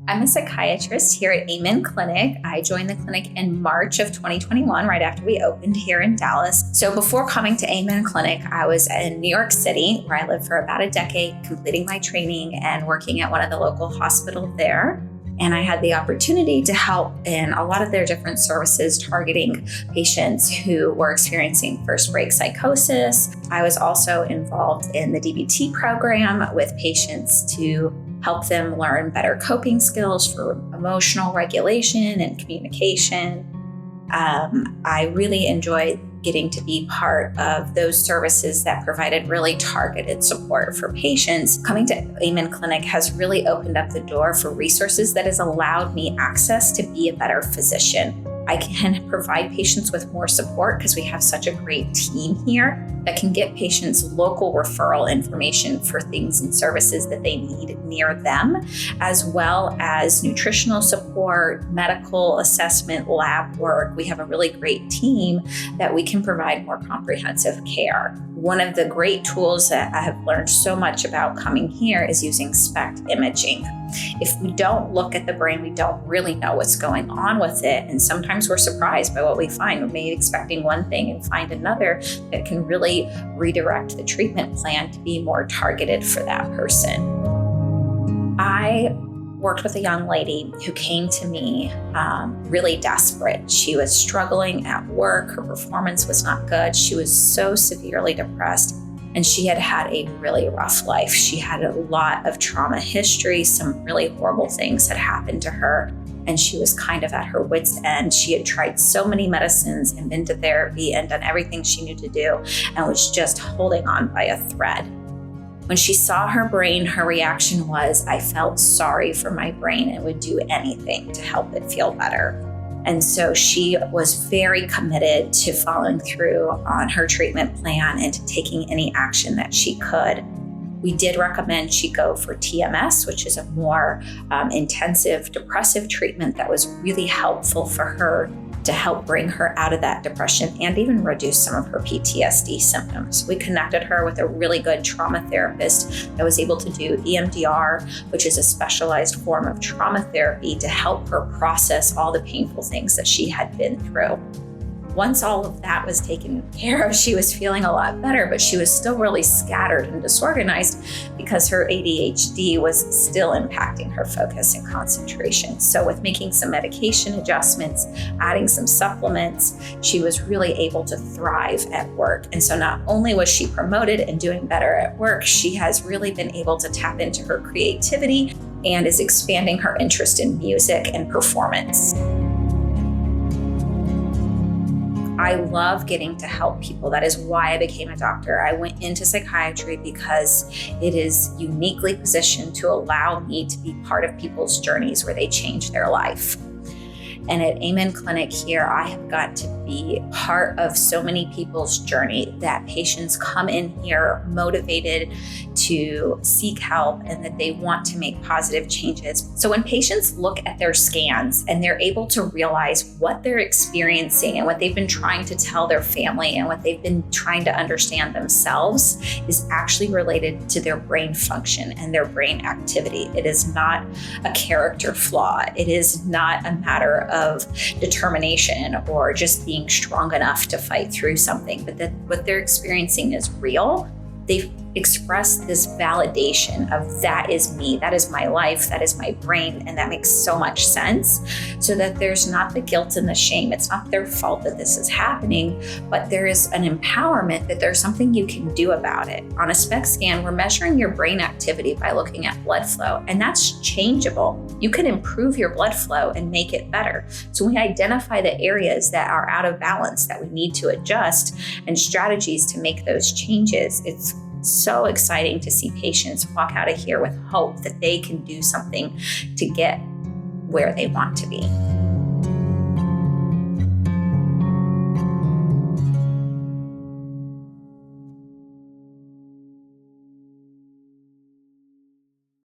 I'm a psychiatrist here at Amen Clinic. I joined the clinic in March of 2021, right after we opened here in Dallas. So before coming to Amen Clinic, I was in New York City, where I lived for about a decade, completing my training and working at one of the local hospitals there. And I had the opportunity to help in a lot of their different services targeting patients who were experiencing first break psychosis. I was also involved in the DBT program with patients to help them learn better coping skills for emotional regulation and communication. I really enjoyed getting to be part of those services that provided really targeted support for patients. Coming to Amen Clinic has really opened up the door for resources that has allowed me access to be a better physician. I can provide patients with more support because we have such a great team here that can get patients local referral information for things and services that they need near them, as well as nutritional support, medical assessment, lab work. We have a really great team that we can provide more comprehensive care. One of the great tools that I have learned so much about coming here is using SPECT imaging. If we don't look at the brain, we don't really know what's going on with it. And sometimes we're surprised by what we find. We may be expecting one thing and find another that can really redirect the treatment plan to be more targeted for that person. I worked with a young lady who came to me really desperate. She was struggling at work. Her performance was not good. She was so severely depressed. And she had had a really rough life. She had a lot of trauma history. Some really horrible things had happened to her. And she was kind of at her wit's end. She had tried so many medicines and been to therapy and done everything she knew to do and was just holding on by a thread. When she saw her brain, her reaction was, I felt sorry for my brain and would do anything to help it feel better. And so she was very committed to following through on her treatment plan and to taking any action that she could. We did recommend she go for TMS, which is a more intensive depressive treatment that was really helpful for her to help bring her out of that depression and even reduce some of her PTSD symptoms. We connected her with a really good trauma therapist that was able to do EMDR, which is a specialized form of trauma therapy to help her process all the painful things that she had been through. Once all of that was taken care of, she was feeling a lot better, but she was still really scattered and disorganized because her ADHD was still impacting her focus and concentration. So with making some medication adjustments, adding some supplements, she was really able to thrive at work. And so not only was she promoted and doing better at work, she has really been able to tap into her creativity and is expanding her interest in music and performance. I love getting to help people. That is why I became a doctor. I went into psychiatry because it is uniquely positioned to allow me to be part of people's journeys where they change their life. And at Amen Clinic here, I have got to be part of so many people's journey that patients come in here motivated to seek help and that they want to make positive changes. So when patients look at their scans and they're able to realize what they're experiencing and what they've been trying to tell their family and what they've been trying to understand themselves is actually related to their brain function and their brain activity. It is not a character flaw. It is not a matter of determination or just being strong enough to fight through something, but that what they're experiencing is real. They've expressed this validation of that is me, that is my life, that is my brain, and that makes so much sense, so that there's not the guilt and the shame. It's not their fault that this is happening, but there is an empowerment that there's something you can do about it. On a SPECT scan, we're measuring your brain activity by looking at blood flow, and that's changeable. You can improve your blood flow and make it better. So we identify the areas that are out of balance that we need to adjust and strategies to make those changes. It's so exciting to see patients walk out of here with hope that they can do something to get where they want to be.